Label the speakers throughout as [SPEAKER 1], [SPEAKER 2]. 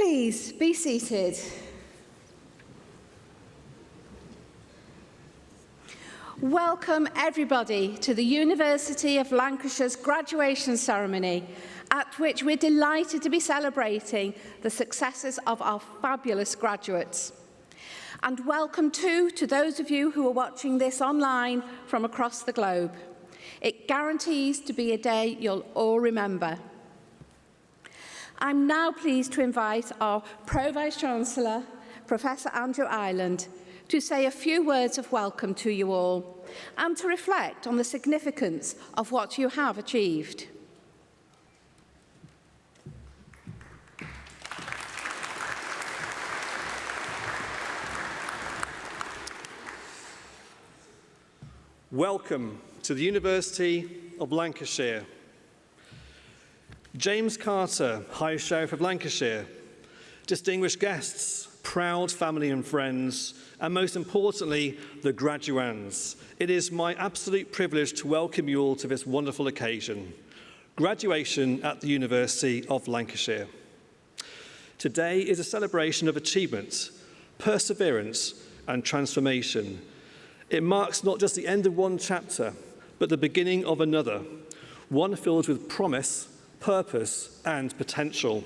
[SPEAKER 1] Please be seated. Welcome everybody to the University of Lancashire's graduation ceremony, at which we're delighted to be celebrating the successes of our fabulous graduates. And welcome too to those of you who are watching this online from across the globe. It guarantees to be a day you'll all remember. I'm now pleased to invite our Pro-Vice-Chancellor, Professor Andrew Ireland, to say a few words of welcome to you all and to reflect on the significance of what you have achieved.
[SPEAKER 2] Welcome to the University of Lancashire. James Carter, High Sheriff of Lancashire, distinguished guests, proud family and friends, and most importantly, the graduands. It is my absolute privilege to welcome you all to this wonderful occasion, graduation at the University of Lancashire. Today is a celebration of achievement, perseverance, and transformation. It marks not just the end of one chapter, but the beginning of another, one filled with promise, purpose, and potential.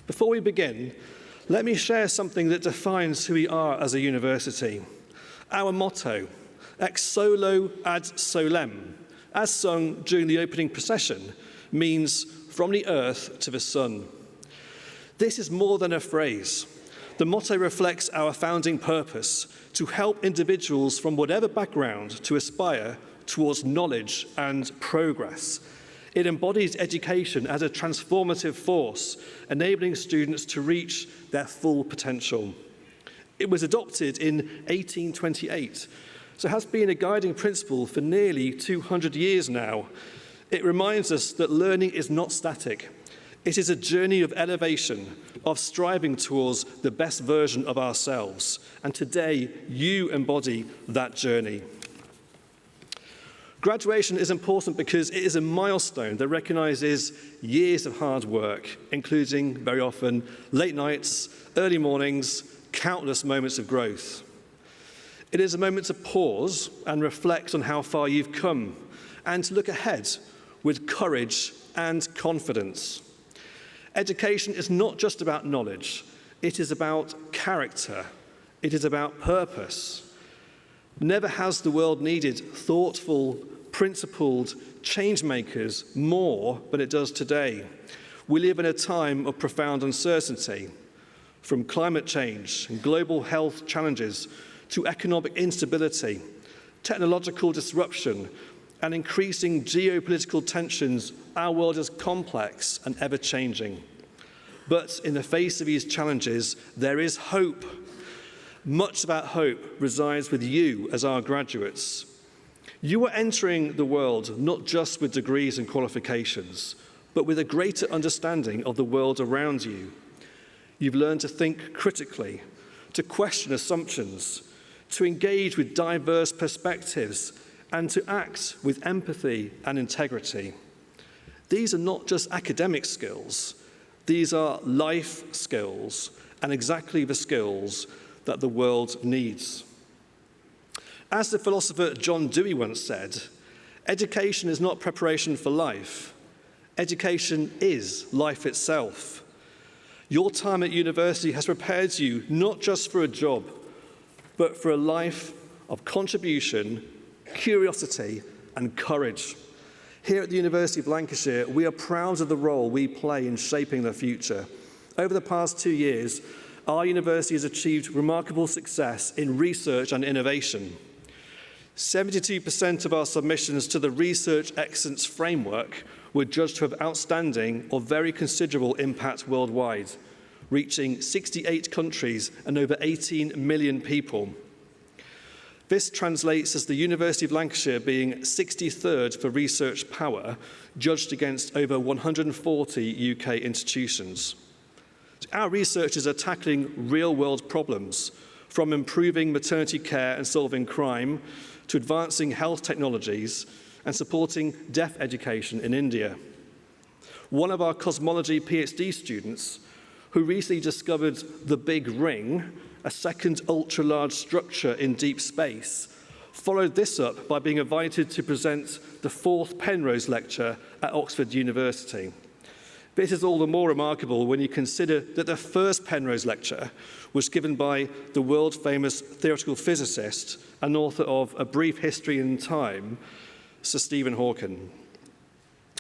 [SPEAKER 2] Before we begin, let me share something that defines who we are as a university. Our motto, Ex Solo Ad Solem, as sung during the opening procession, means from the earth to the sun. This is more than a phrase. The motto reflects our founding purpose to help individuals from whatever background to aspire towards knowledge and progress. It embodies education as a transformative force, enabling students to reach their full potential. It was adopted in 1828, so has been a guiding principle for nearly 200 years now. It reminds us that learning is not static. It is a journey of elevation, of striving towards the best version of ourselves. And today, you embody that journey. Graduation is important because it is a milestone that recognises years of hard work, including, very often, late nights, early mornings, countless moments of growth. It is a moment to pause and reflect on how far you've come and to look ahead with courage and confidence. Education is not just about knowledge, it is about character, it is about purpose. Never has the world needed thoughtful, principled change makers more than it does today. We live in a time of profound uncertainty, from climate change and global health challenges to economic instability, technological disruption, and increasing geopolitical tensions. Our world is complex and ever-changing. But in the face of these challenges, there is hope. Much of that hope resides with you as our graduates. You are entering the world not just with degrees and qualifications, but with a greater understanding of the world around you. You've learned to think critically, to question assumptions, to engage with diverse perspectives, and to act with empathy and integrity. These are not just academic skills, these are life skills, and exactly the skills that the world needs. As the philosopher John Dewey once said, education is not preparation for life. Education is life itself. Your time at university has prepared you not just for a job, but for a life of contribution, curiosity, and courage. Here at the University of Lancashire, we are proud of the role we play in shaping the future. Over the past 2 years, our university has achieved remarkable success in research and innovation. 72% of our submissions to the Research Excellence Framework were judged to have outstanding or very considerable impact worldwide, reaching 68 countries and over 18 million people. This translates as the University of Lancashire being 63rd for research power, judged against over 140 UK institutions. Our researchers are tackling real-world problems, from improving maternity care and solving crime, to advancing health technologies and supporting deaf education in India. One of our cosmology PhD students who recently discovered the Big Ring, a second ultra-large structure in deep space, followed this up by being invited to present the 4th Penrose Lecture at Oxford University. This is all the more remarkable when you consider that the first Penrose Lecture was given by the world-famous theoretical physicist and author of A Brief History in Time, Sir Stephen Hawking.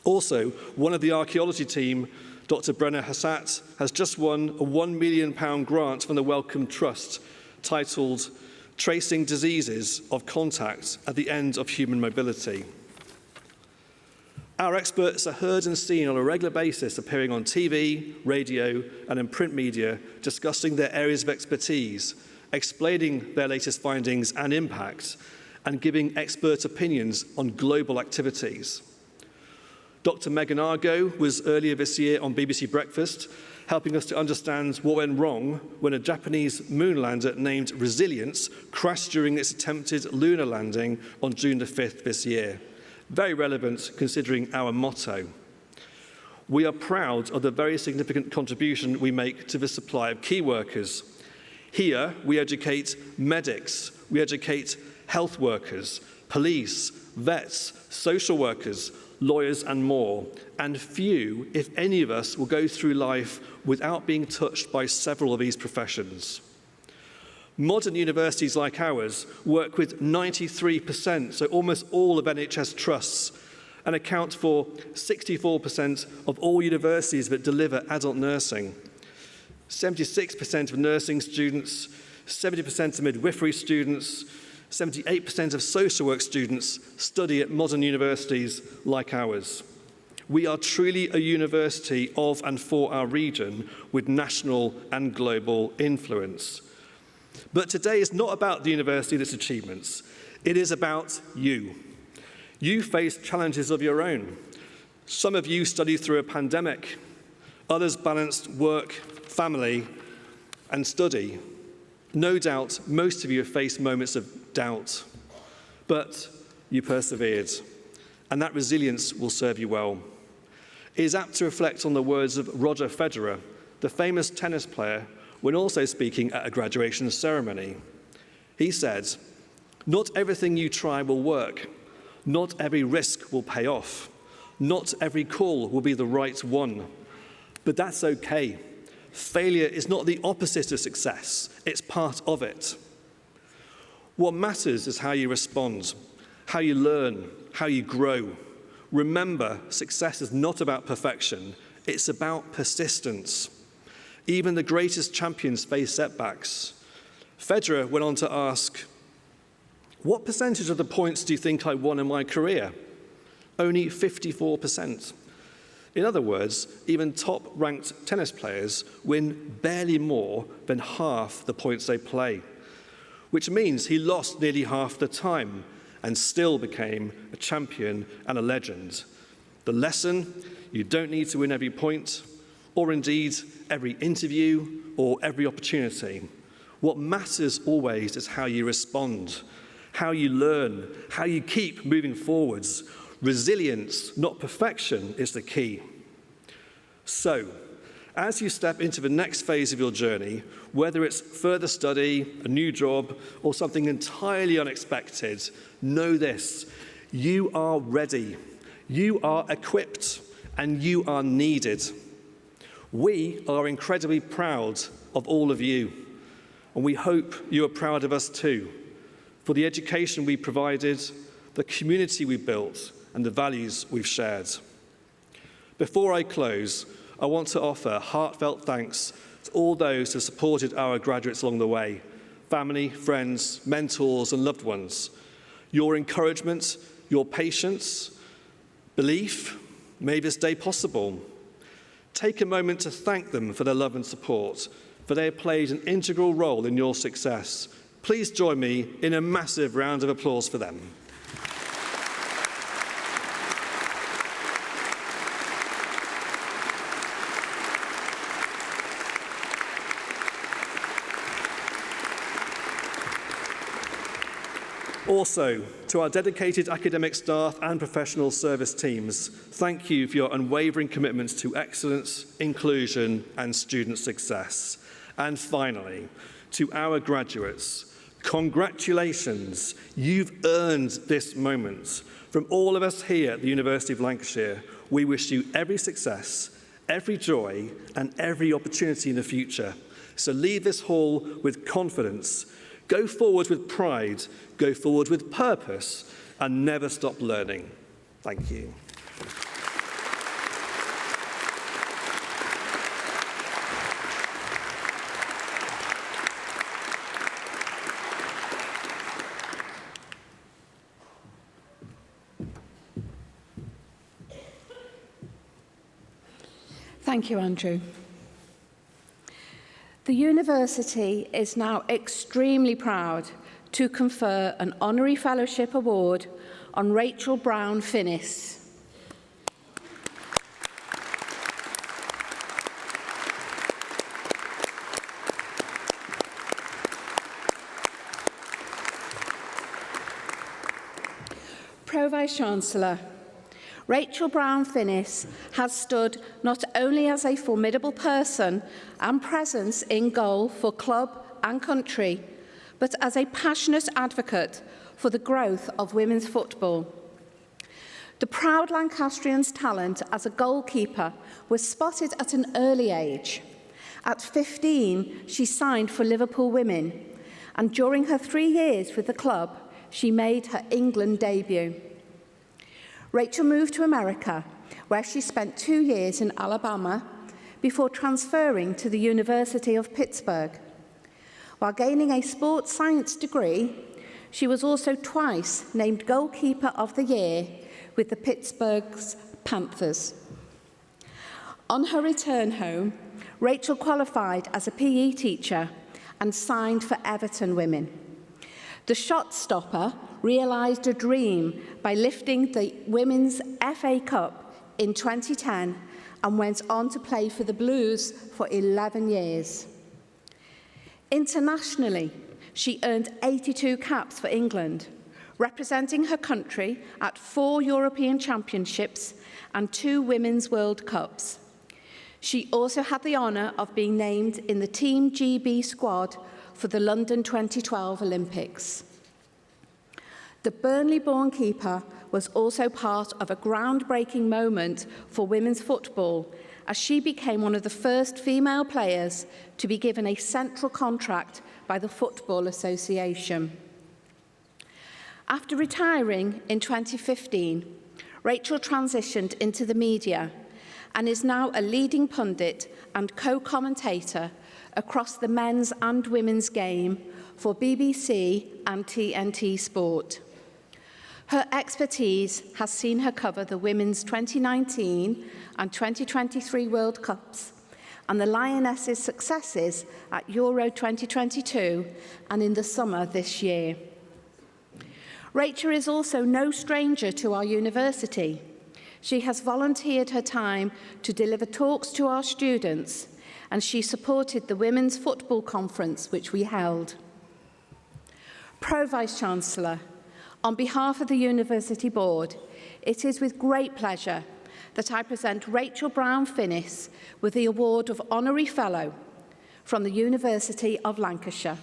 [SPEAKER 2] Also, one of the archaeology team, Dr. Brenna Hassat, has just won a £1 million grant from the Wellcome Trust titled Tracing Diseases of Contact at the End of Human Mobility. Our experts are heard and seen on a regular basis, appearing on TV, radio, and in print media, discussing their areas of expertise, explaining their latest findings and impact, and giving expert opinions on global activities. Dr. Megan Argo was earlier this year on BBC Breakfast, helping us to understand what went wrong when a Japanese moonlander named Resilience crashed during its attempted lunar landing on June the 5th this year. Very relevant considering our motto. We are proud of the very significant contribution we make to the supply of key workers. Here, we educate medics, we educate health workers, police, vets, social workers, lawyers, and more. And few, if any of us, will go through life without being touched by several of these professions. Modern universities like ours work with 93%, so almost all of NHS trusts, and account for 64% of all universities that deliver adult nursing. 76% of nursing students, 70% of midwifery students, 78% of social work students study at modern universities like ours. We are truly a university of and for our region with national and global influence. But today is not about the university and its achievements. It is about you. You face challenges of your own. Some of you studied through a pandemic. Others balanced work, family, and study. No doubt, most of you have faced moments of doubt, but you persevered, and that resilience will serve you well. It is apt to reflect on the words of Roger Federer, the famous tennis player, when also speaking at a graduation ceremony. He said, "Not everything you try will work. Not every risk will pay off. Not every call will be the right one. But that's okay. Failure is not the opposite of success. It's part of it. What matters is how you respond, how you learn, how you grow. Remember, success is not about perfection. It's about persistence. Even the greatest champions face setbacks." Federer went on to ask, "What percentage of the points do you think I won in my career?" Only 54%. In other words, even top-ranked tennis players win barely more than half the points they play, which means he lost nearly half the time and still became a champion and a legend. The lesson: you don't need to win every point, or indeed every interview or every opportunity. What matters always is how you respond, how you learn, how you keep moving forwards. Resilience, not perfection, is the key. So, as you step into the next phase of your journey, whether it's further study, a new job, or something entirely unexpected, know this: you are ready, you are equipped, and you are needed. We are incredibly proud of all of you, and we hope you are proud of us too, for the education we provided, the community we built, and the values we've shared. Before I close, I want to offer heartfelt thanks to all those who supported our graduates along the way: family, friends, mentors, and loved ones. Your encouragement, your patience, belief made this day possible. Take a moment to thank them for their love and support, for they have played an integral role in your success. Please join me in a massive round of applause for them. Also, to our dedicated academic staff and professional service teams, thank you for your unwavering commitments to excellence, inclusion and student success. And finally, to our graduates, congratulations, you've earned this moment. From all of us here at the University of Lancashire, we wish you every success, every joy and every opportunity in the future. So leave this hall with confidence. Go forward with pride, go forward with purpose, and never stop learning. Thank you.
[SPEAKER 1] Thank you, Andrew. The university is now extremely proud to confer an honorary fellowship award on Rachel Brown Finnis. Pro-Vice-Chancellor, Rachel Brown Finnis has stood not only as a formidable person and presence in goal for club and country, but as a passionate advocate for the growth of women's football. The proud Lancastrian's talent as a goalkeeper was spotted at an early age. At 15, she signed for Liverpool Women, and during her 3 years with the club, she made her England debut. Rachel moved to America, where she spent 2 years in Alabama before transferring to the University of Pittsburgh. While gaining a sports science degree, she was also twice named Goalkeeper of the Year with the Pittsburgh Panthers. On her return home, Rachel qualified as a PE teacher and signed for Everton Women. The shot stopper realised a dream by lifting the Women's FA Cup in 2010 and went on to play for the Blues for 11 years. Internationally, she earned 82 caps for England, representing her country at 4 European Championships and 2 Women's World Cups. She also had the honour of being named in the Team GB squad for the London 2012 Olympics. The Burnley-born keeper was also part of a groundbreaking moment for women's football, as she became one of the first female players to be given a central contract by the Football Association. After retiring in 2015, Rachel transitioned into the media and is now a leading pundit and co-commentator across the men's and women's game for BBC and TNT Sport. Her expertise has seen her cover the Women's 2019 and 2023 World Cups and the Lionesses' successes at Euro 2022 and in the summer this year. Rachel is also no stranger to our university. She has volunteered her time to deliver talks to our students, and she supported the Women's Football Conference, which we held. Pro-Vice-Chancellor, on behalf of the University Board, it is with great pleasure that I present Rachel Brown Finnis with the award of Honorary Fellow from the University of Lancashire.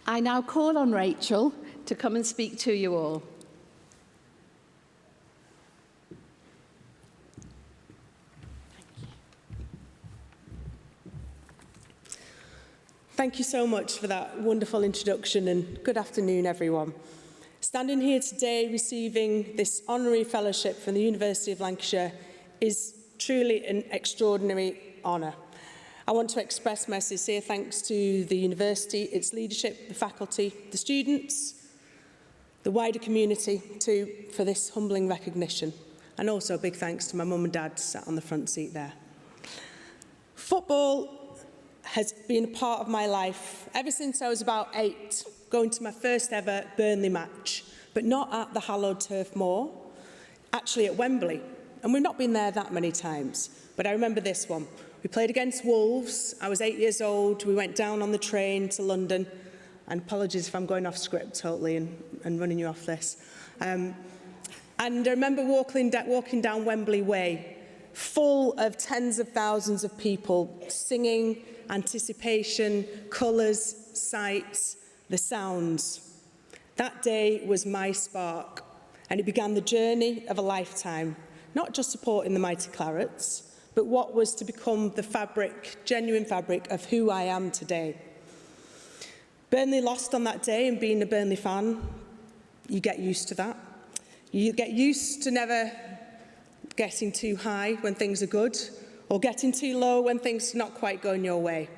[SPEAKER 1] I now call on Rachel to come and speak to you all.
[SPEAKER 3] Thank you so much for that wonderful introduction, and good afternoon, everyone. Standing here today receiving this honorary fellowship from the University of Lancashire is truly an extraordinary honour. I want to express my sincere thanks to the university, its leadership, the faculty, the students, the wider community for this humbling recognition. And also a big thanks to my mum and dad sat on the front seat there. Football has been a part of my life ever since I was about 8, going to my first ever Burnley match, but not at the hallowed Turf Moor, actually at Wembley. And we've not been there that many times, but I remember this one. We played against Wolves. I was 8 years old. We went down on the train to London. And apologies if I'm going off script totally and running you off this. And I remember walking down Wembley Way, full of tens of thousands of people singing, anticipation, colours, sights, the sounds. That day was my spark, and it began the journey of a lifetime, not just supporting the Mighty Clarets, but what was to become the fabric, genuine fabric of who I am today. Burnley lost on that day, and being a Burnley fan, you get used to that. You get used to never getting too high when things are good, or getting too low when things are not quite going your way.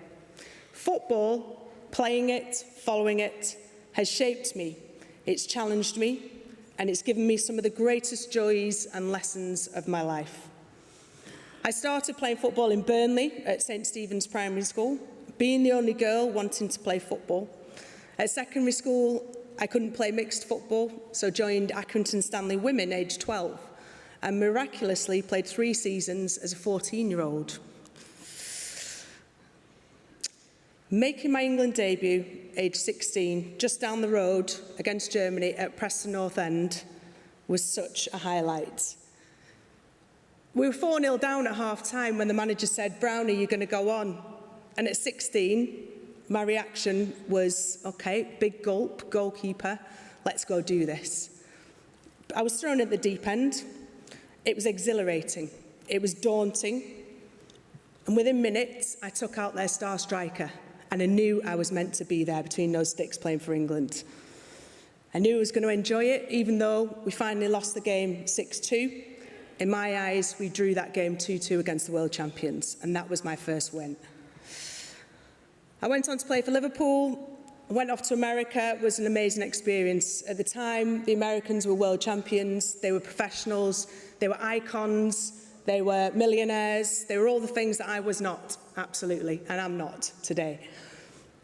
[SPEAKER 3] Football, playing it, following it, has shaped me. It's challenged me, and it's given me some of the greatest joys and lessons of my life. I started playing football in Burnley at St Stephen's Primary School, being the only girl wanting to play football. At secondary school, I couldn't play mixed football, so joined Accrington Stanley Women aged 12, and miraculously played 3 seasons as a 14-year-old. Making my England debut, aged 16, just down the road against Germany at Preston North End, was such a highlight. We were 4-0 down at half-time when the manager said, "Brownie, you're going to go on." And at 16, my reaction was, okay, big gulp, goalkeeper, let's go do this. I was thrown at the deep end. It was exhilarating. It was daunting. And within minutes, I took out their star striker, and I knew I was meant to be there between those sticks playing for England. I knew I was going to enjoy it, even though we finally lost the game 6-2. In my eyes, we drew that game 2-2 against the world champions, and that was my first win. I went on to play for Liverpool, went off to America. It was an amazing experience. At the time, the Americans were world champions, they were professionals, they were icons, they were millionaires, they were all the things that I was not, absolutely, and I'm not today.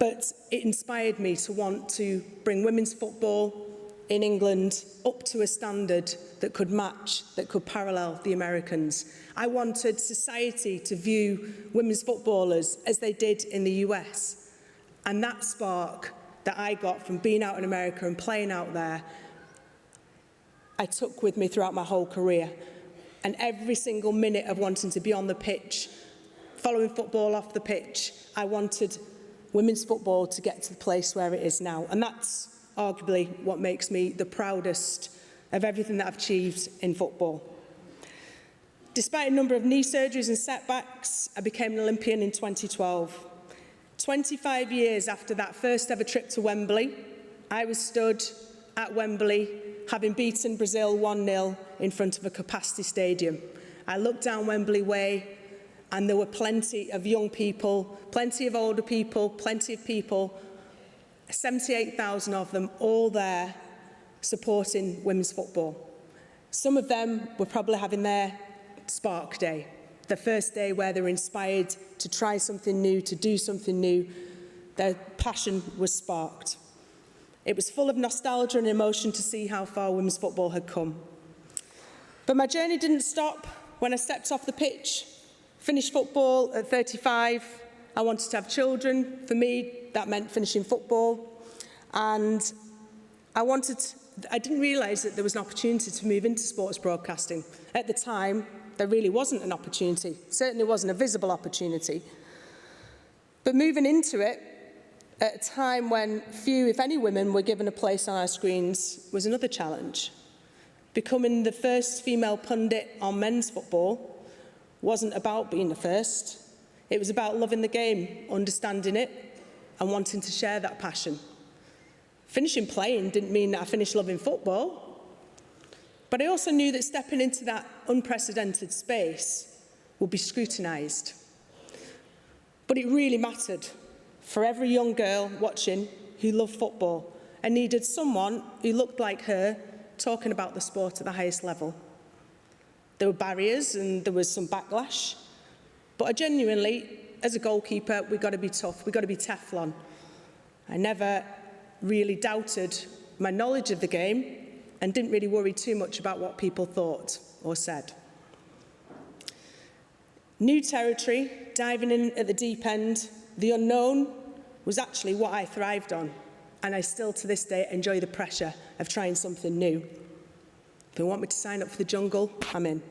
[SPEAKER 3] But it inspired me to want to bring women's football in England up to a standard that could match, that could parallel the Americans. I wanted society to view women's footballers as they did in the US. And that spark that I got from being out in America and playing out there, I took with me throughout my whole career. And every single minute of wanting to be on the pitch, following football off the pitch, I wanted women's football to get to the place where it is now. And that's arguably what makes me the proudest of everything that I've achieved in football. Despite a number of knee surgeries and setbacks, I became an Olympian in 2012. 25 years after that first ever trip to Wembley, I was stood at Wembley, having beaten Brazil 1-0 in front of a capacity stadium. I looked down Wembley Way, and there were plenty of young people, plenty of older people, plenty of people, 78,000 of them, all there supporting women's football. Some of them were probably having their spark day, the first day where they were inspired to try something new, to do something new. Their passion was sparked. It was full of nostalgia and emotion to see how far women's football had come. But my journey didn't stop when I stepped off the pitch. Finished football at 35. I wanted to have children. For me, that meant finishing football. And I didn't realise that there was an opportunity to move into sports broadcasting. At the time, there really wasn't an opportunity. Certainly wasn't a visible opportunity. But moving into it, at a time when few, if any, women were given a place on our screens was another challenge. Becoming the first female pundit on men's football wasn't about being the first. It was about loving the game, understanding it, and wanting to share that passion. Finishing playing didn't mean that I finished loving football, but I also knew that stepping into that unprecedented space would be scrutinised. But it really mattered for every young girl watching who loved football and needed someone who looked like her talking about the sport at the highest level. There were barriers and there was some backlash, but I genuinely as a goalkeeper, we've got to be tough, we've got to be Teflon. I never really doubted my knowledge of the game and didn't really worry too much about what people thought or said. New territory, diving in at the deep end, the unknown was actually what I thrived on, and I still to this day enjoy the pressure of trying something new. If they want me to sign up for the jungle, I'm in.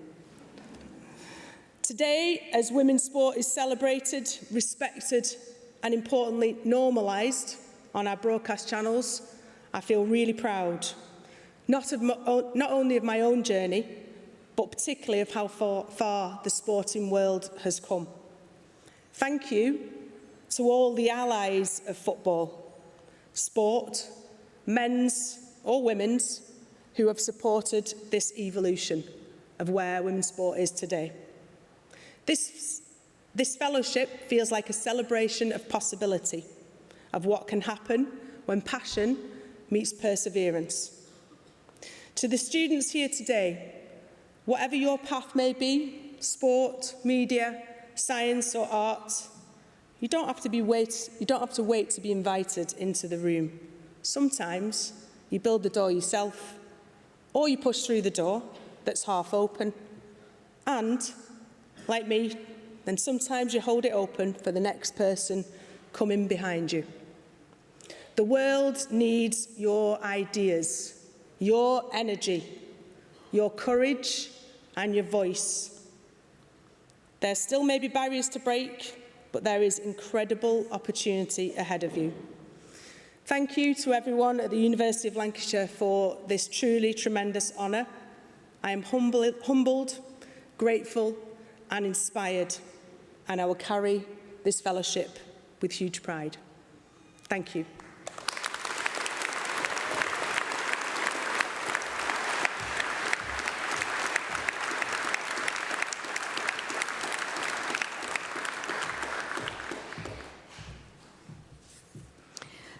[SPEAKER 3] Today, as women's sport is celebrated, respected, and importantly normalised on our broadcast channels, I feel really proud, not only of my own journey, but particularly of how far the sporting world has come. Thank you to all the allies of football, sport, men's or women's, who have supported this evolution of where women's sport is today. This fellowship feels like a celebration of possibility, of what can happen when passion meets perseverance. To the students here today, whatever your path may be, sport, media, science or art, you don't have to wait to be invited into the room. Sometimes you build the door yourself, or you push through the door that's half open. And, like me, then sometimes you hold it open for the next person coming behind you. The world needs your ideas, your energy, your courage and your voice. There still may be barriers to break, but there is incredible opportunity ahead of you. Thank you to everyone at the University of Lancashire for this truly tremendous honour. I am humbled, grateful and inspired, and I will carry this fellowship with huge pride. Thank you.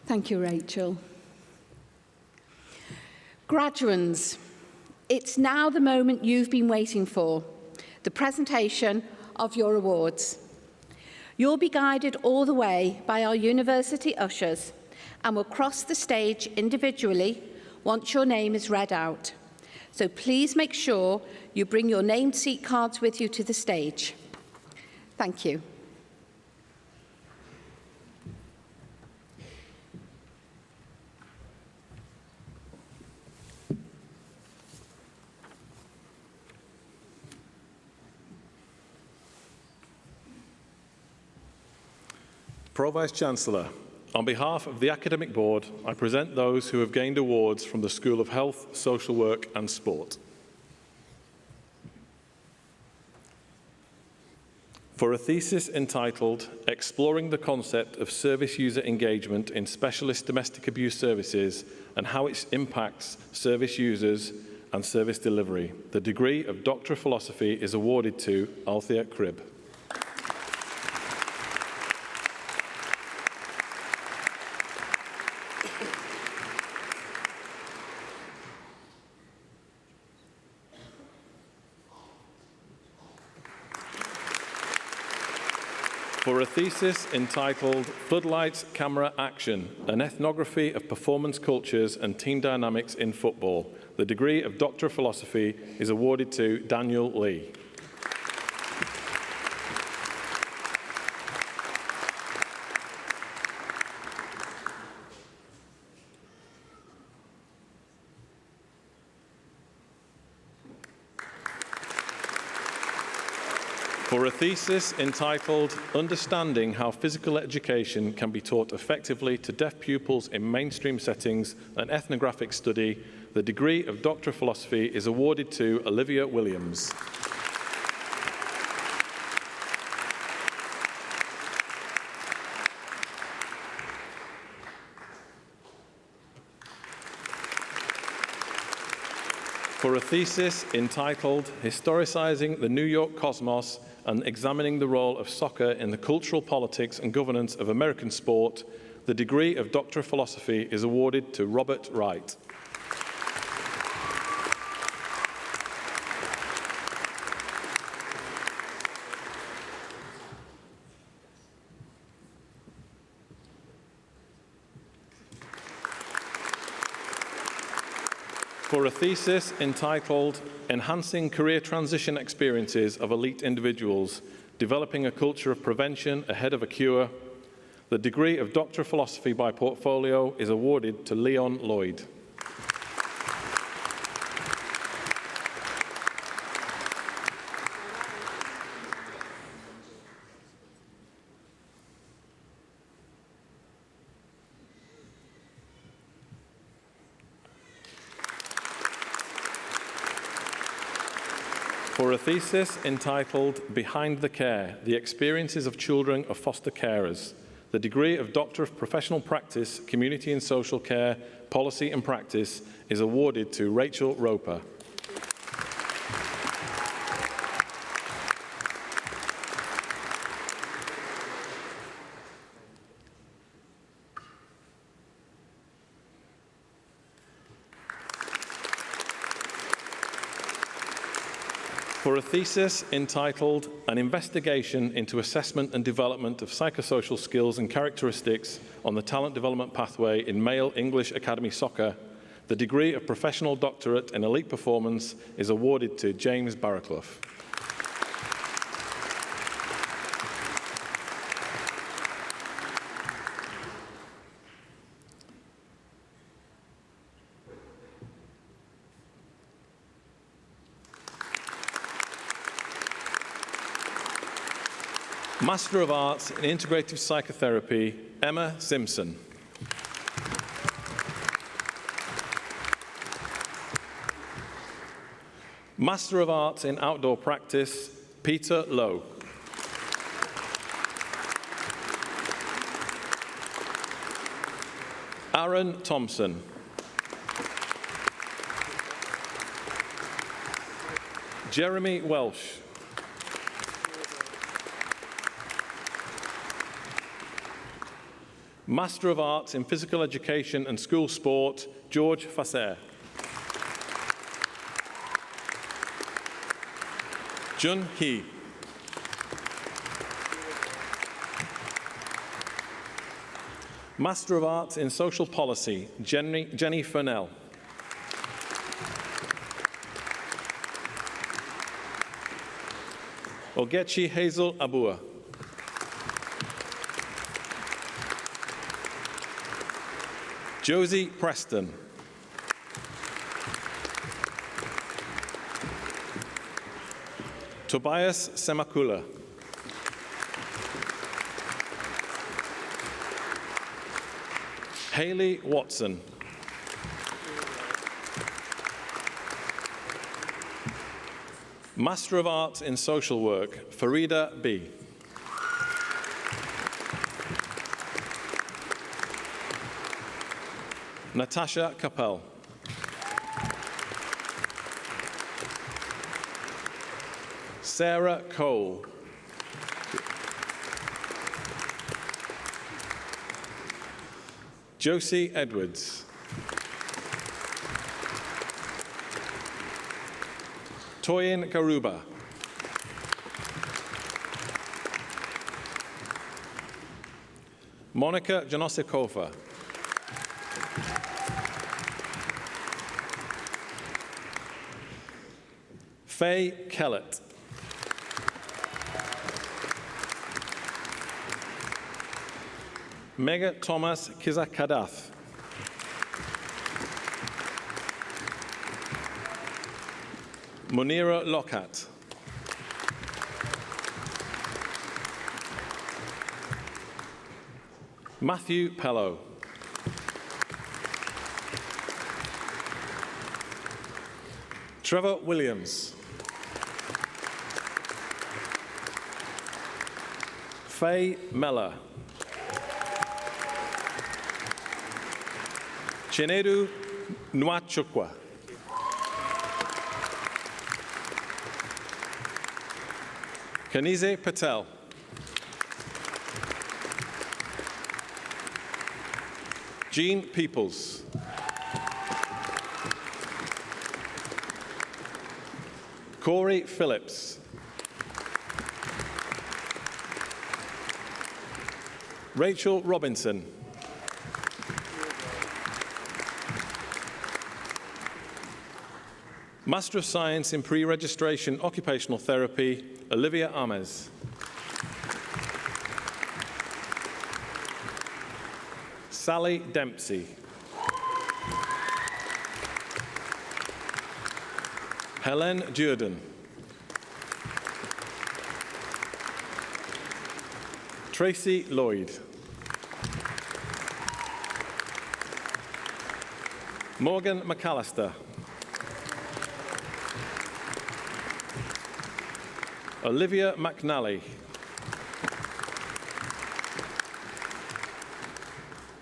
[SPEAKER 1] Thank you, Rachel. Graduands, it's now the moment you've been waiting for, the presentation of your awards. You'll be guided all the way by our university ushers and will cross the stage individually once your name is read out. So please make sure you bring your named seat cards with you to the stage. Thank you.
[SPEAKER 4] Pro-Vice-Chancellor, on behalf of the Academic Board, I present those who have gained awards from the School of Health, Social Work and Sport. For a thesis entitled Exploring the Concept of Service User Engagement in Specialist Domestic Abuse Services and How It Impacts Service Users and Service Delivery, the degree of Doctor of Philosophy is awarded to Althea Cribb. For a thesis entitled Floodlights, Camera, Action, an Ethnography of Performance Cultures and Team Dynamics in Football, the degree of Doctor of Philosophy is awarded to Daniel Lee. For a thesis entitled Understanding How Physical Education Can be Taught Effectively to Deaf Pupils in Mainstream Settings, an Ethnographic Study, the degree of Doctor of Philosophy is awarded to Olivia Williams. For a thesis entitled Historicizing the New York Cosmos and Examining the Role of Soccer in the Cultural Politics and Governance of American Sport, the degree of Doctor of Philosophy is awarded to Robert Wright. for a thesis entitled Enhancing Career Transition Experiences of Elite Individuals, Developing a Culture of Prevention Ahead of a Cure, the degree of Doctor of Philosophy by portfolio is awarded to Leon Lloyd. For a thesis entitled Behind the Care, the Experiences of Children of Foster Carers, the degree of Doctor of Professional Practice, Community and Social Care, Policy and Practice is awarded to Rachel Roper. For a thesis entitled An Investigation into Assessment and Development of Psychosocial Skills and Characteristics on the Talent Development Pathway in Male English Academy Soccer, the degree of Professional Doctorate in Elite Performance is awarded to James Barraclough. Master of Arts in Integrative Psychotherapy, Emma Simpson. Master of Arts in Outdoor Practice, Peter Lowe. Aaron Thompson. Jeremy Welsh. Master of Arts in Physical Education and School Sport, George Fasser. Jun Hee. Master of Arts in Social Policy, Jenny Furnell. Ogechi Hazel Abua. Josie Preston. Tobias Semakula. Haley Watson. Master of Arts in Social Work, Farida B. Natasha Capel. Sarah Cole. Josie Edwards. Toyin Garuba. Monica Janosikova. Faye Kellett. Mega Thomas Kizakadath. Munira Lockhart. Matthew Pello. Trevor Williams. Faye Mella. Chinedu Nwachukwa. Kanize Patel. Jean Peoples. Corey Phillips. Rachel Robinson. Master of Science in Pre-Registration Occupational Therapy, Olivia Ames. Sally Dempsey. Helen Jordan. Tracy Lloyd. Morgan McAllister. Olivia McNally.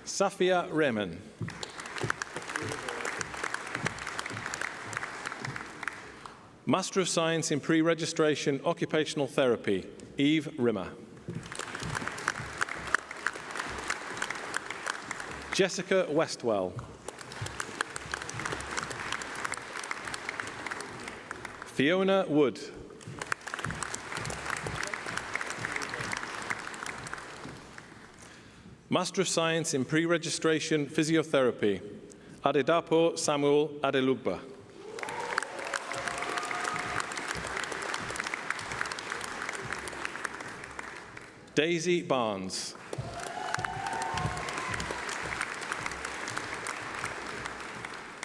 [SPEAKER 4] Safia Rehman. Master of Science in Pre-Registration Occupational Therapy, Eve Rimmer. Jessica Westwell. Fiona Wood. Master of Science in Pre-Registration Physiotherapy, Adedapo Samuel Adelugba. Daisy Barnes.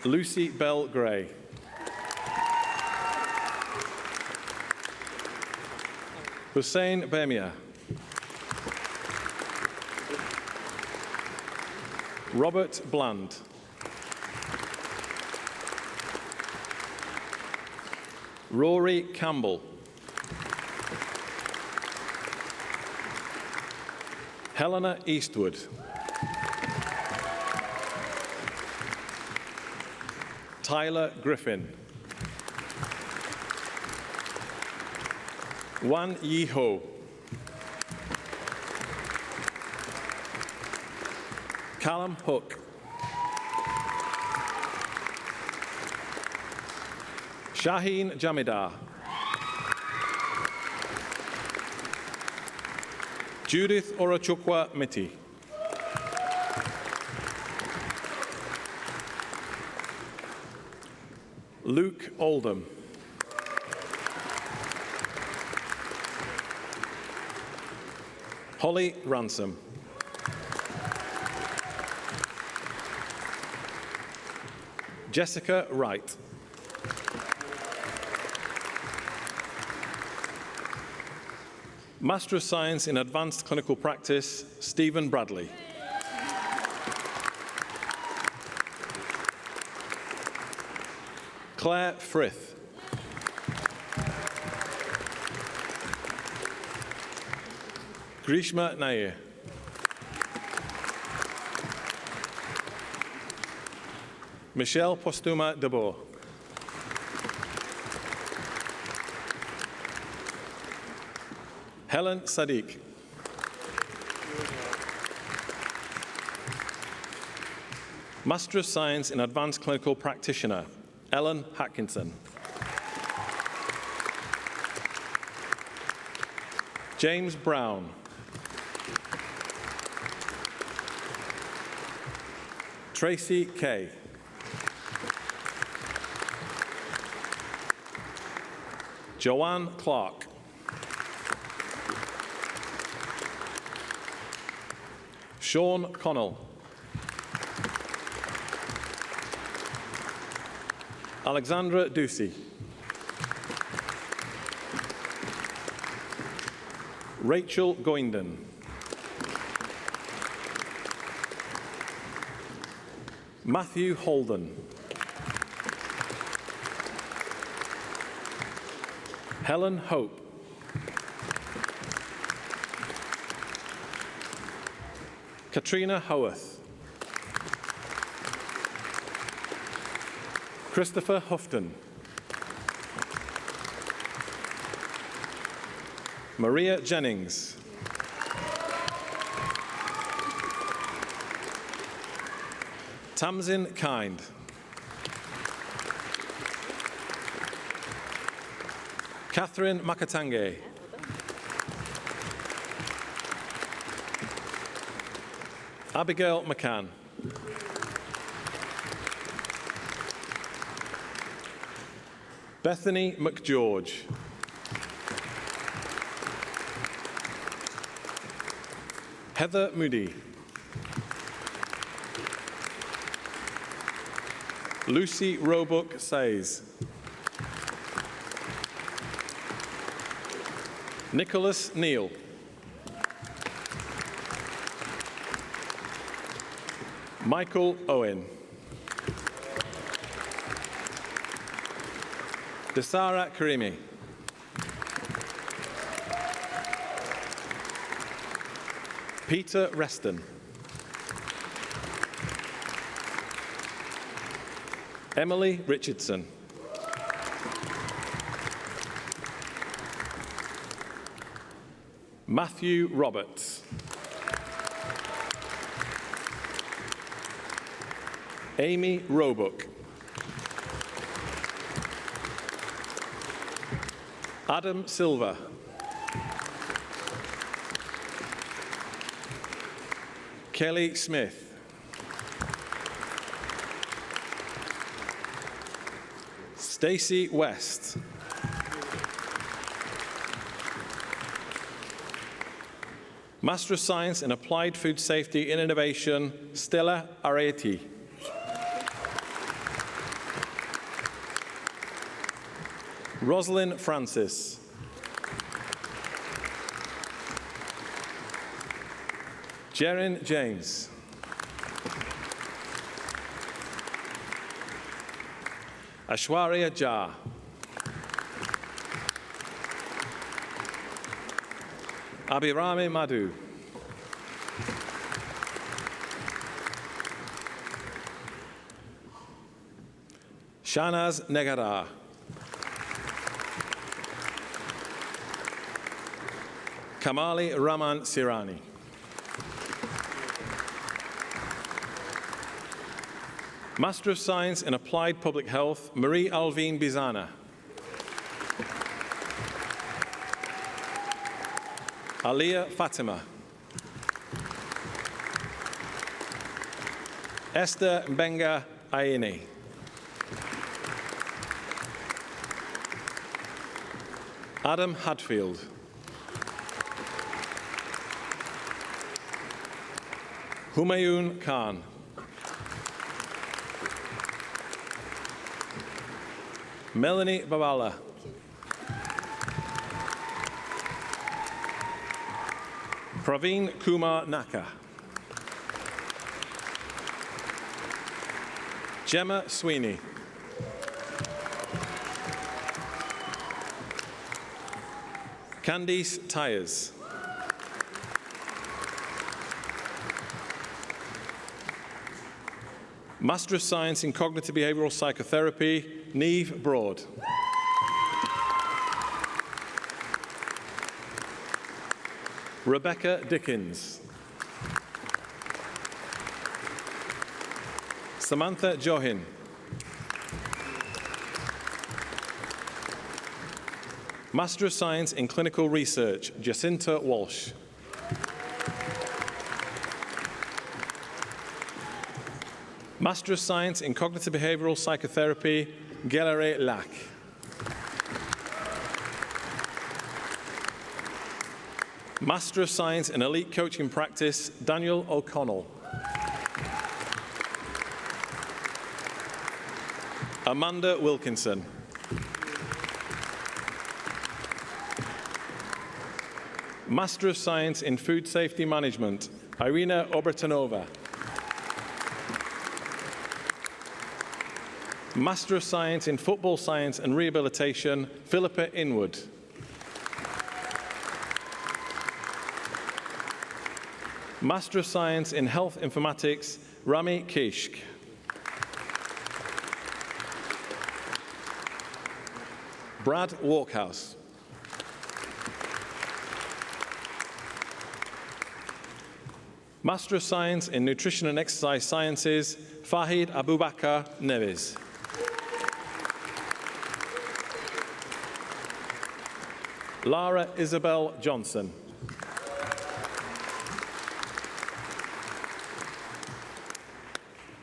[SPEAKER 4] Lucy Bell Gray. Hussein Bemia. Robert Bland. Rory Campbell. Helena Eastwood. Tyler Griffin. Wan Yi Ho. Callum Hook. Shaheen Jamidar. Judith Orochukwa Miti. Luke Oldham. Holly Ransom. Jessica Wright. Master of Science in Advanced Clinical Practice, Stephen Bradley. Claire Frith. Grishma Nair. Michelle Postuma Debo. Helen Sadiq. Master of Science in Advanced Clinical Practitioner, Ellen Hatkinson. James Brown. Tracy Kay. Joanne Clark. Sean Connell. Alexandra Ducey. Rachel Goinden. Matthew Holden. Helen Hope. Katrina Howarth. Christopher Houghton. Maria Jennings. Tamsin Kind. Catherine Makatange. Abigail McCann. Bethany McGeorge. Heather Moody. Lucy Roebuck Says. Nicholas Neal. Michael Owen. Desara Karimi. Peter Reston. Emily Richardson. Matthew Roberts. Amy Roebuck. Adam Silva. Kelly Smith. Stacey West. Master of Science in Applied Food Safety and Innovation, Stella Areti. Rosalind Francis. Jerin James. Ashwarya Jha. Abhirami Madhu. Shanaz Negara. Kamali Raman Sirani. Master of Science in Applied Public Health, Marie Alvine Bizana. Aliyah Fatima. Esther Mbenga Aini. Adam Hadfield. Humayun Khan. Melanie Babala. Praveen Kumar Naka. Gemma Sweeney. Candice Tyers. Master of Science in Cognitive Behavioral Psychotherapy, Niamh Broad. Rebecca Dickens. Samantha Johin. Master of Science in Clinical Research, Jacinta Walsh. Master of Science in Cognitive Behavioral Psychotherapy, Gelare Lack. Master of Science in Elite Coaching Practice, Daniel O'Connell. Amanda Wilkinson. Master of Science in Food Safety Management, Irina Obertanova. Master of Science in Football Science and Rehabilitation, Philippa Inwood. Master of Science in Health Informatics, Rami Kishk. Brad Walkhouse. Master of Science in Nutrition and Exercise Sciences, Fahid Abubakar Neves. Lara Isabel Johnson.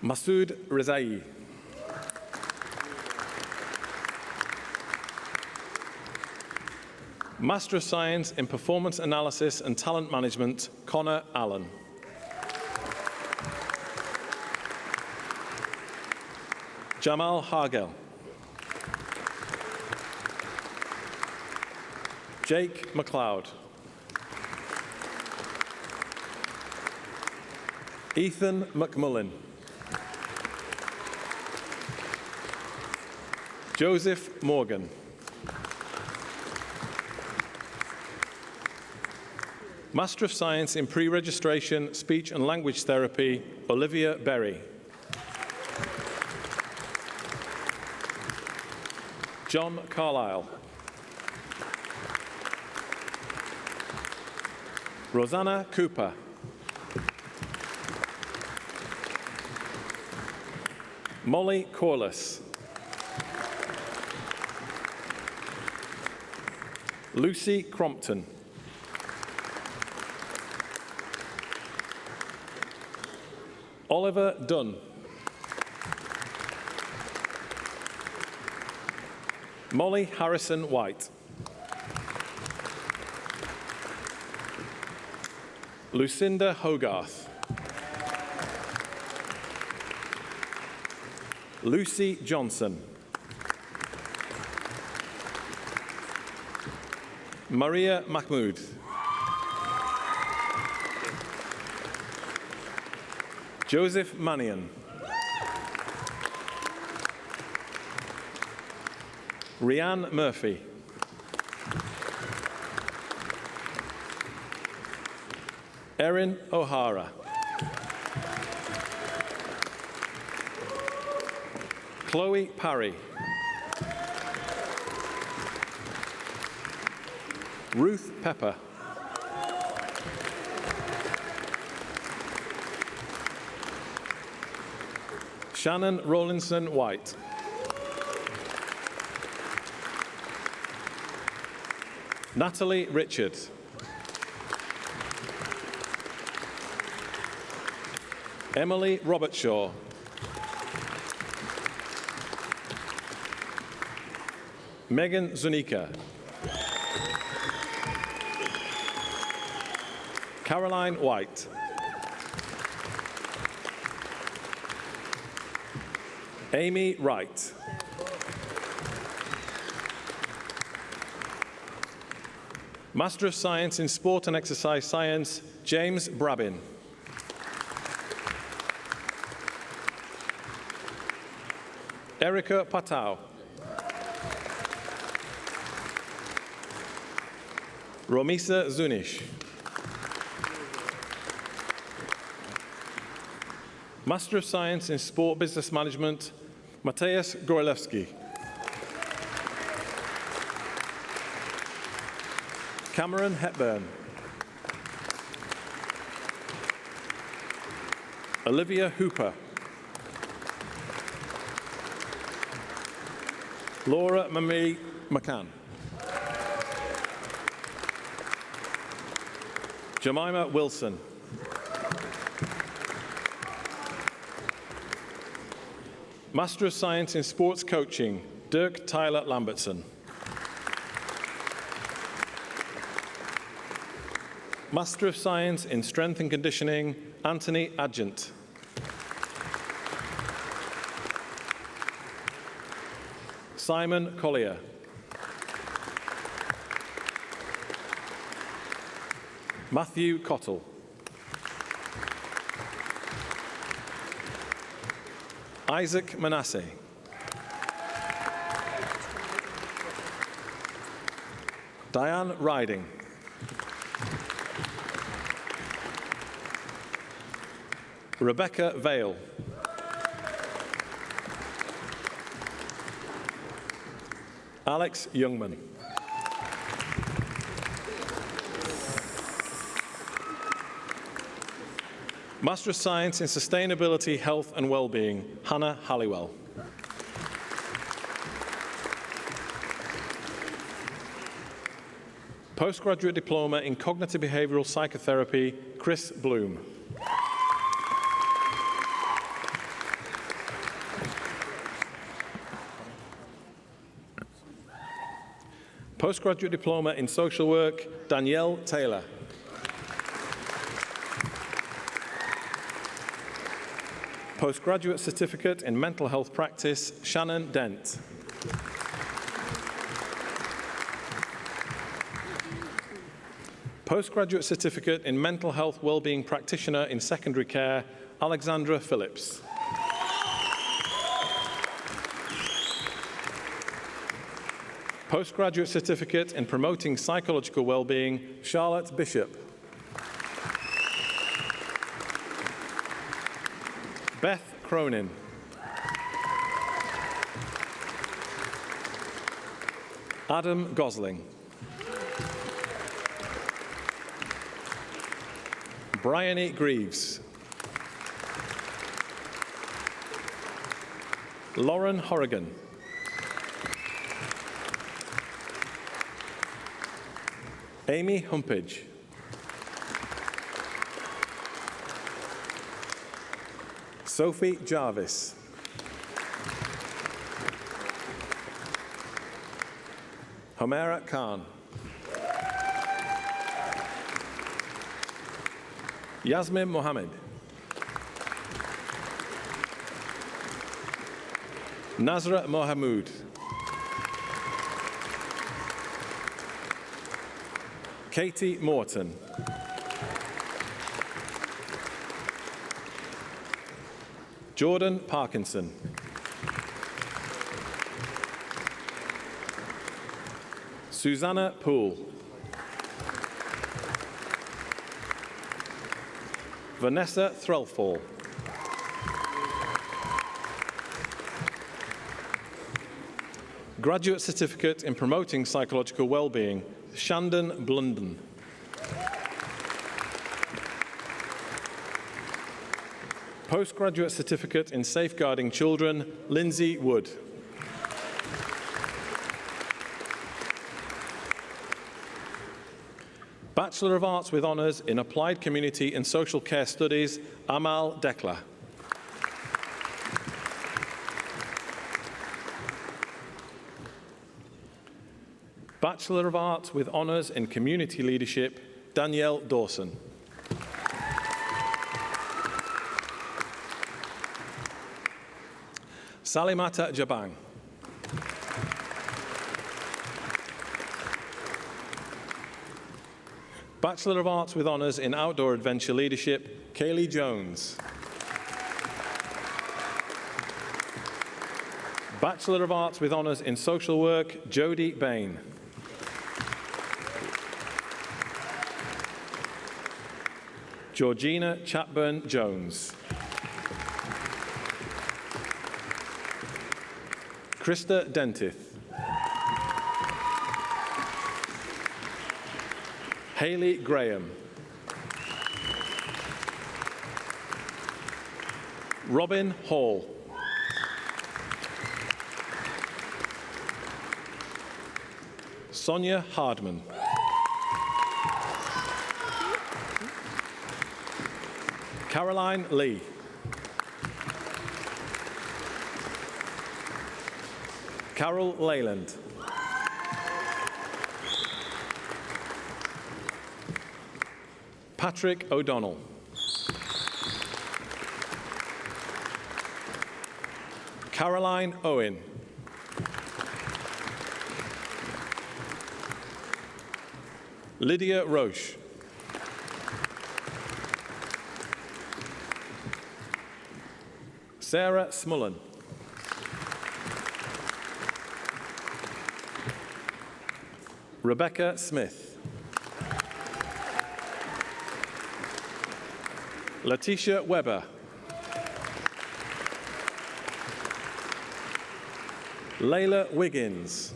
[SPEAKER 4] Masood Rezai. Master of Science in Performance Analysis and Talent Management, Connor Allen. Jamal Hargel. Jake McLeod. Ethan McMullen. Joseph Morgan. Master of Science in Pre-Registration, Speech and Language Therapy, Olivia Berry. John Carlisle. Rosanna Cooper. Molly Corliss. Lucy Crompton. Oliver Dunn. Molly Harrison White. Lucinda Hogarth. Lucy Johnson. Maria Mahmood. Joseph Mannion. Rianne Murphy. Erin O'Hara. Chloe Parry. Ruth Pepper. Shannon Rowlinson White. Natalie Richard. Emily Robertshaw. Megan Zunika. Caroline White. Amy Wright. Master of Science in Sport and Exercise Science, James Brabin. Erica Patau. Romisa Zunish. Master of Science in Sport Business Management, Mateusz Gorolewski. Cameron Hepburn. Olivia Hooper. Laura Marie McCann. Jemima Wilson. Master of Science in Sports Coaching, Dirk Tyler Lambertson. Master of Science in Strength and Conditioning, Anthony Adjent. Simon Collier. Matthew Cottle. Isaac Manasseh. Diane Riding. Rebecca Vale. Alex Youngman. Master of Science in Sustainability, Health and Wellbeing, Hannah Halliwell. Postgraduate Diploma in Cognitive Behavioral Psychotherapy, Chris Bloom. Postgraduate Diploma in Social Work, Danielle Taylor. Postgraduate Certificate in Mental Health Practice, Shannon Dent. Postgraduate Certificate in Mental Health Wellbeing Practitioner in Secondary Care, Alexandra Phillips. Postgraduate Certificate in Promoting Psychological Wellbeing, Charlotte Bishop. Beth Cronin. Adam Gosling. Bryony Greaves. Lauren Horrigan. Amy Humpage. Sophie Jarvis. Homera Khan. Yasmin Mohammed. Nazra Mohamoud. Katie Morton. Jordan Parkinson. Susanna Poole. Vanessa Threlfall. Graduate Certificate in Promoting Psychological Wellbeing, Shandon Blunden. Postgraduate Certificate in Safeguarding Children, Lindsay Wood. Bachelor of Arts with Honours in Applied Community and Social Care Studies, Amal Dekla. Bachelor of Arts with Honours in Community Leadership, Danielle Dawson. Salimata Jabang. Bachelor of Arts with Honours in Outdoor Adventure Leadership, Kaylee Jones. Bachelor of Arts with Honours in Social Work, Jodie Bain. Georgina Chatburn Jones. Krista Dentith. Hayley Graham. Robin Hall. Sonia Hardman. Caroline Lee. Carol Leyland. Patrick O'Donnell. Caroline Owen. Lydia Roche. Sarah Smullen. Rebecca Smith. Letitia Weber. Layla Wiggins.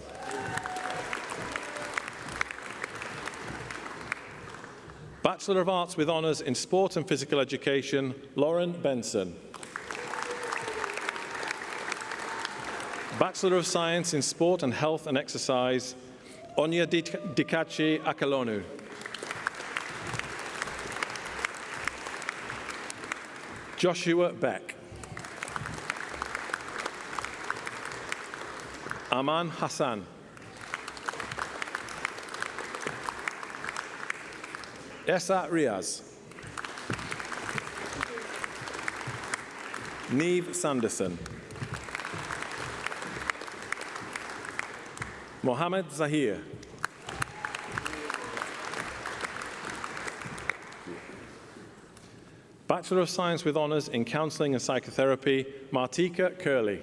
[SPEAKER 4] Bachelor of Arts with Honours in Sport and Physical Education, Lauren Benson. Bachelor of Science in Sport and Health and Exercise, Onya Dikachi Akalonu. Joshua Beck. Aman Hassan. Essa Riaz. Neve Sanderson. Mohammed Zahir. Bachelor of Science with Honours in Counselling and Psychotherapy, Martika Curley.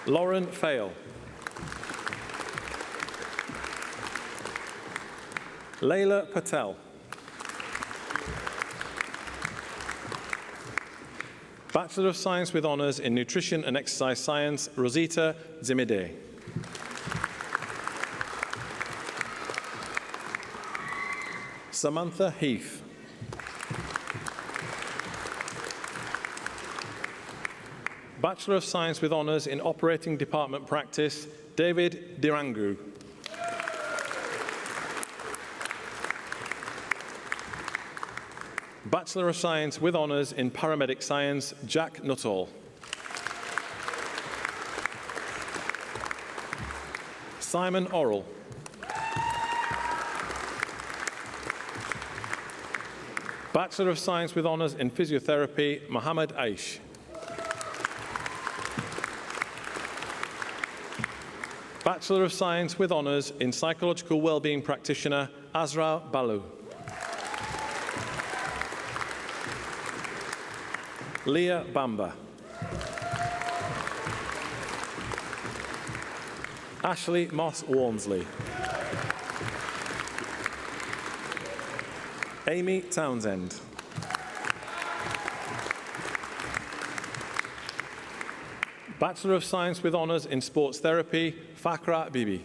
[SPEAKER 4] Lauren Fail. Layla Patel. Bachelor of Science with Honours in Nutrition and Exercise Science, Rosita Zimide. Samantha Heath. Bachelor of Science with Honours in Operating Department Practice, David Dirangu. Bachelor of Science with Honours in Paramedic Science, Jack Nuttall. Simon Orrell. Bachelor of Science with Honours in Physiotherapy, Mohammed Aish. Bachelor of Science with Honours in Psychological Wellbeing Practitioner, Azra Balu. Leah Bamba. Ashley Moss Walmsley. Amy Townsend. Bachelor of Science with Honours in Sports Therapy, Fakra Bibi.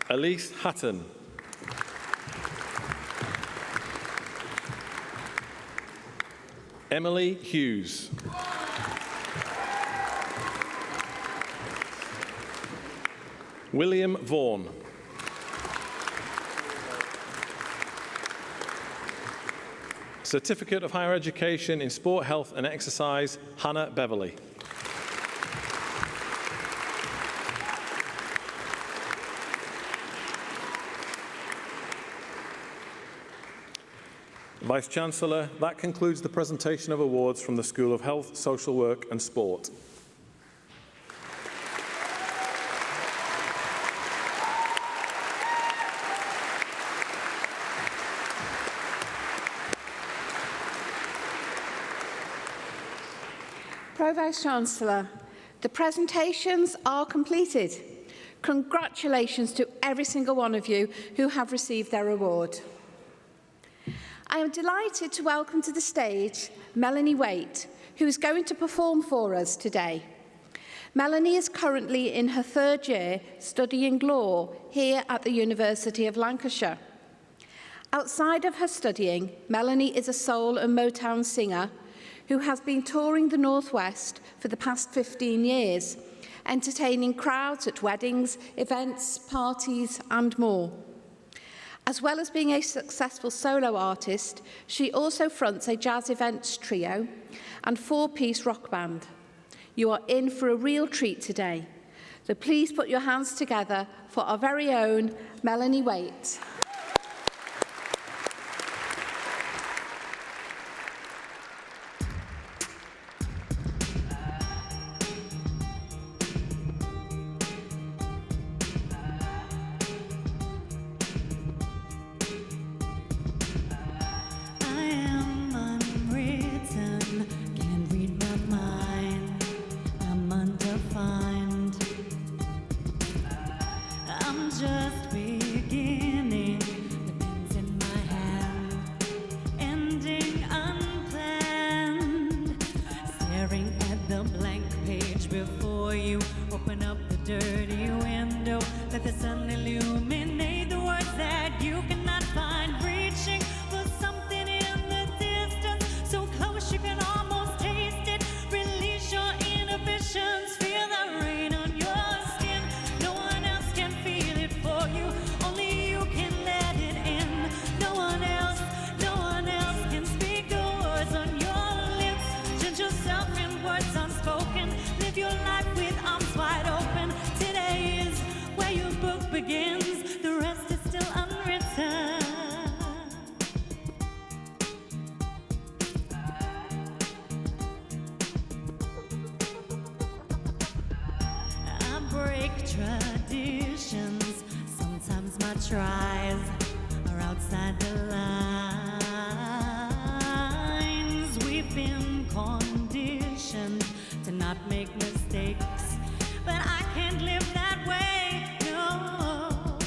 [SPEAKER 4] Elise Hatton. Emily Hughes. William Vaughan. Certificate of Higher Education in Sport, Health and Exercise, Hannah Beverley. Vice-Chancellor, that concludes the presentation of awards from the School of Health, Social Work and Sport.
[SPEAKER 1] Pro-Vice-Chancellor, the presentations are completed. Congratulations to every single one of you who have received their award. I am delighted to welcome to the stage Melanie Waite, who is going to perform for us today. Melanie is currently in her third year studying law here at the University of Lancashire. Outside of her studying, Melanie is a soul and Motown singer who has been touring the Northwest for the past 15 years, entertaining crowds at weddings, events, parties and more. As well as being a successful solo artist, she also fronts a jazz events trio and four-piece rock band. You are in for a real treat today. So please put your hands together for our very own Melanie Waite.
[SPEAKER 5] Just beginning, the pen's in my hand, ending unplanned, staring at the blank page before you. Open up the dirty window, let the sun illuminate the words that you cannot find, reaching for something in the distance, so close you can almost taste it. Release your inhibitions, feel the rain on your skin. No one else can feel it for you, only you can let it in. No one else can speak the words on your lips. Change yourself in words unspoken, live your life without break traditions. Sometimes my tries are outside the lines. We've been conditioned to not make mistakes, but I can't live that way, no.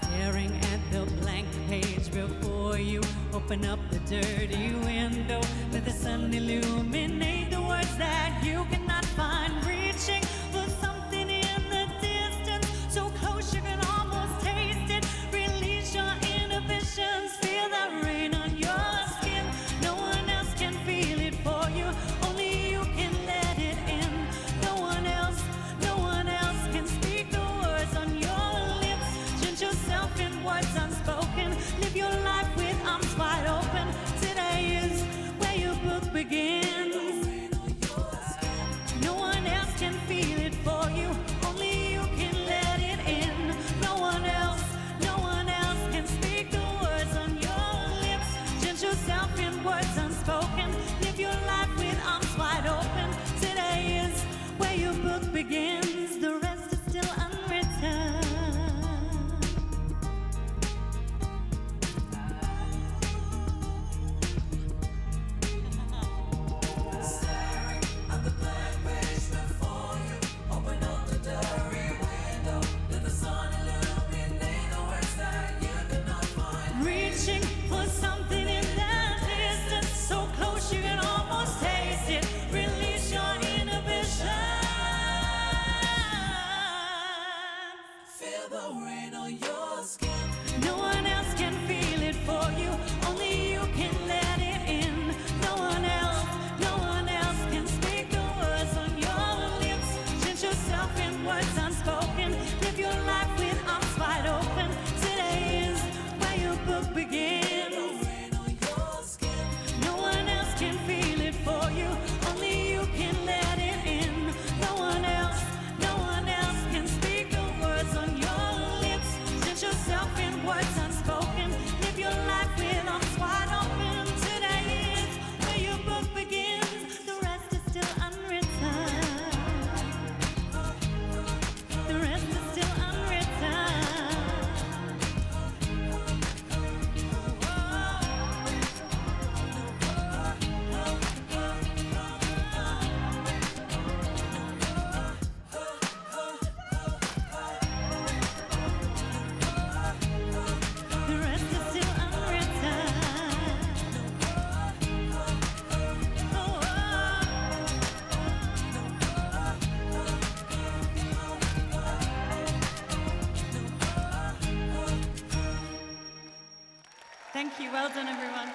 [SPEAKER 5] Staring at the blank page before you, open up the dirty window, let the sun illuminate the words that you cannot find. Reaching for something in the distance, so close you can almost taste it. Release your inhibitions, feel the rain on your skin. No one else can feel it for you, only you can let it in. No one else can speak the words on your lips. Drench yourself in words unspoken, live your life with arms wide open. Today is where your book begins. No one else can feel it for you, only you can let it in. No one else can speak the words on your lips. Drench yourself in words unspoken, live your life with arms wide open. Today is where your book begins, the rest is still unwritten. Reaching for something in the distance, so close you can almost taste it. Release your inhibition. Feel the rain on your skin. No one else can feel it for you, only you can let it in. No one else can speak the words on your lips. Drench yourself in words unspoken, live your life with arms wide open. Today is where your book begins. No one else can feel it for you, only you can let it in. No one else can speak the words on your lips. Drench yourself in words unspoken, live your life with arms wide open. Today is where your book begins, the rest is still unwritten. The rest is still unwritten. The rest is still unwritten. Thank you. Well done, everyone.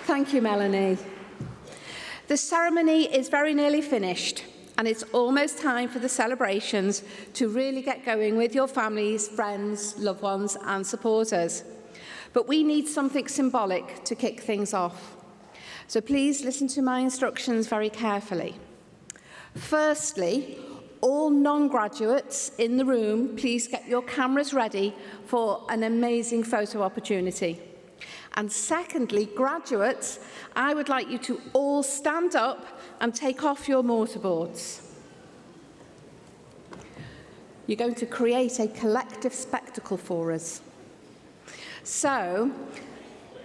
[SPEAKER 1] Thank you, Melanie. The ceremony is very nearly finished, and it's almost time for the celebrations to really get going with your families, friends, loved ones, and supporters. But we need something symbolic to kick things off. So please listen to my instructions very carefully. Firstly, all non-graduates in the room, please get your cameras ready for an amazing photo opportunity. And secondly, graduates, I would like you to all stand up and take off your mortarboards. You're going to create a collective spectacle for us. So,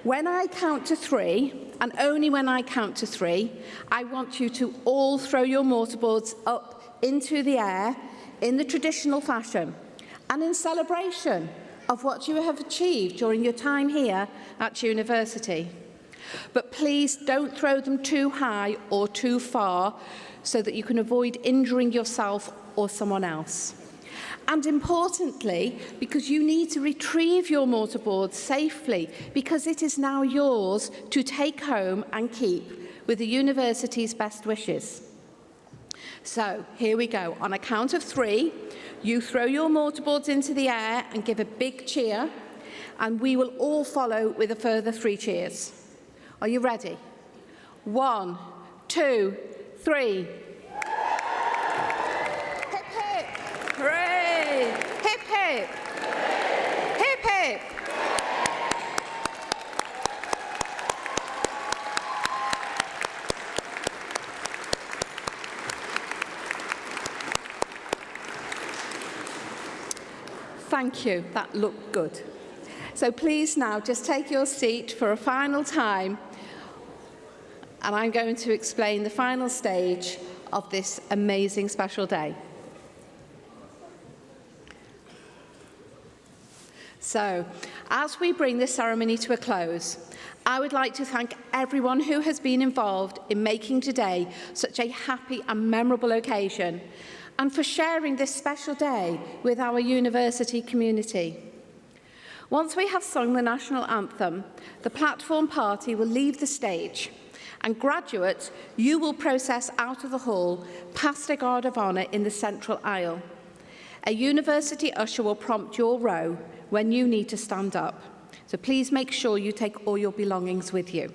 [SPEAKER 1] when I count to 3, and only when I count to 3, I want you to all throw your mortarboards up into the air in the traditional fashion and in celebration of what you have achieved during your time here at university. But please don't throw them too high or too far so that you can avoid injuring yourself or someone else. And importantly, because you need to retrieve your mortarboard safely, because it is now yours to take home and keep with the university's best wishes. So here we go. On a count of 3, you throw your mortarboards into the air and give a big cheer, and we will all follow with a further 3 cheers. Are you ready? 1, 2, 3. Hip, hip. Hooray! Hip, hip. Hip, hip. Thank you. That looked good. So please now just take your seat for a final time, and I'm going to explain the final stage of this amazing special day. So, as we bring this ceremony to a close, I would like to thank everyone who has been involved in making today such a happy and memorable occasion, and for sharing this special day with our university community. Once we have sung the national anthem, the platform party will leave the stage, and graduates, you will process out of the hall past a guard of honour in the central aisle. A university usher will prompt your row when you need to stand up. So please make sure you take all your belongings with you.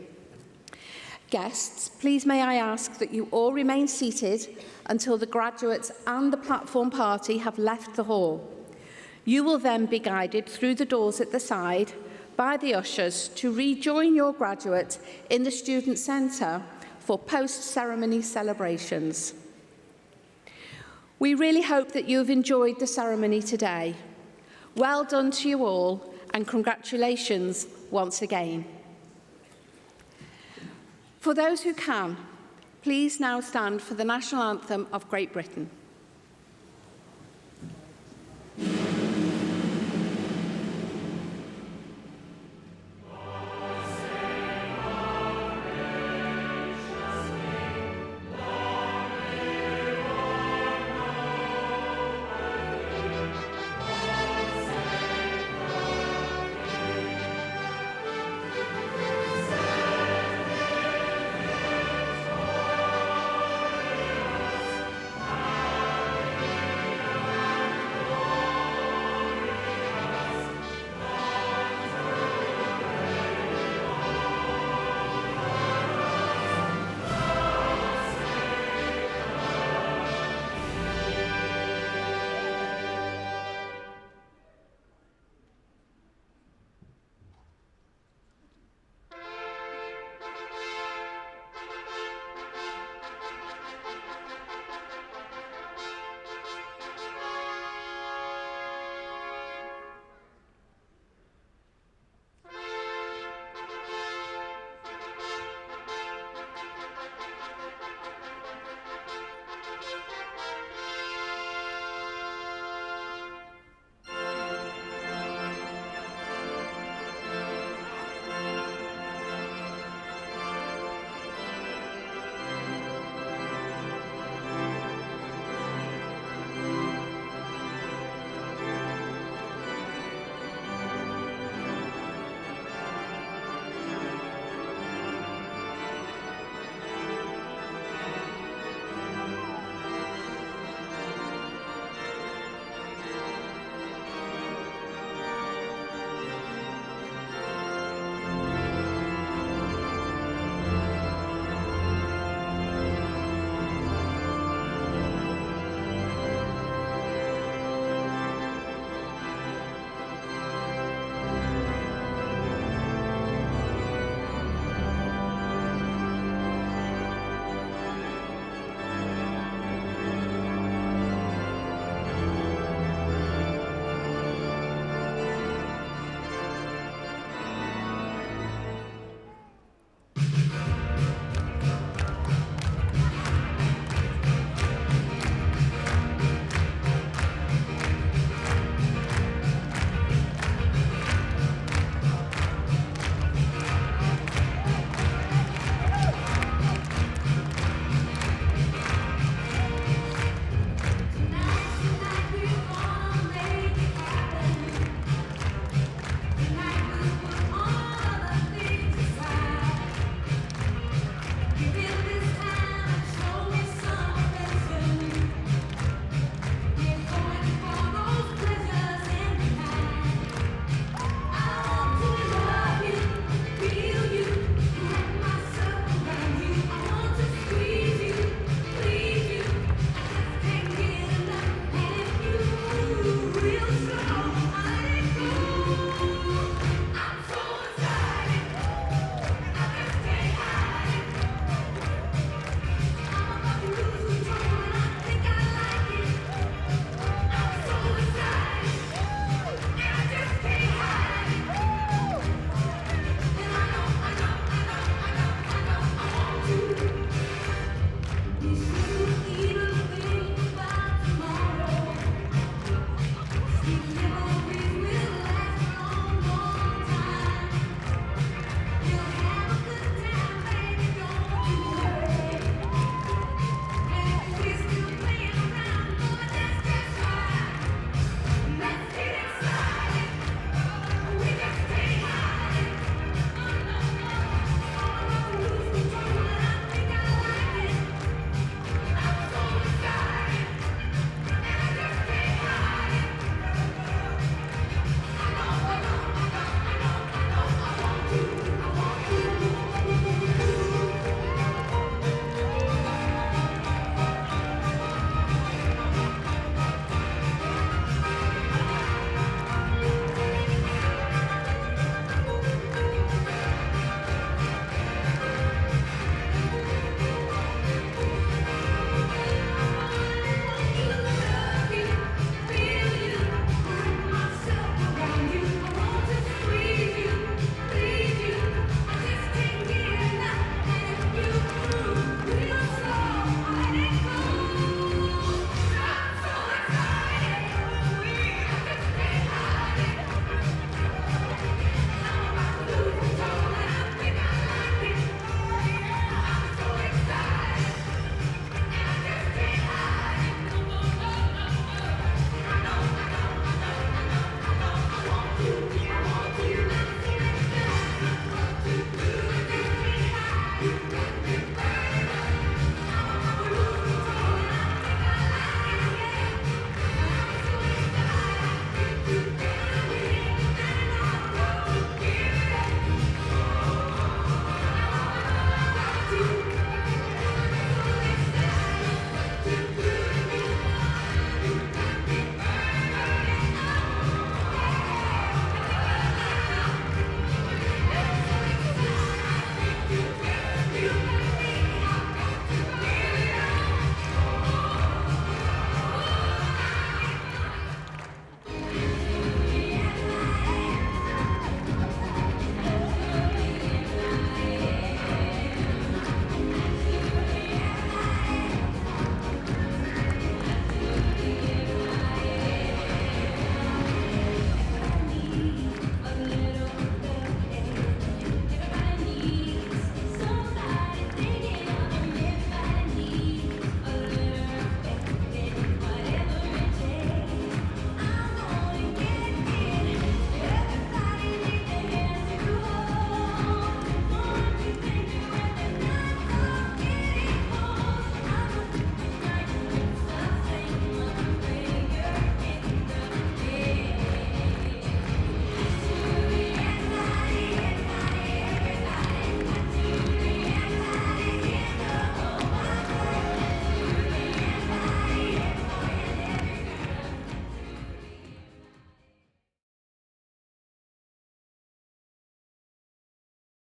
[SPEAKER 1] Guests, please may I ask that you all remain seated until the graduates and the platform party have left the hall. You will then be guided through the doors at the side by the ushers to rejoin your graduate in the Student Centre for post-ceremony celebrations. We really hope that you have enjoyed the ceremony today. Well done to you all, and congratulations once again. For those who can, please now stand for the national anthem of Great Britain.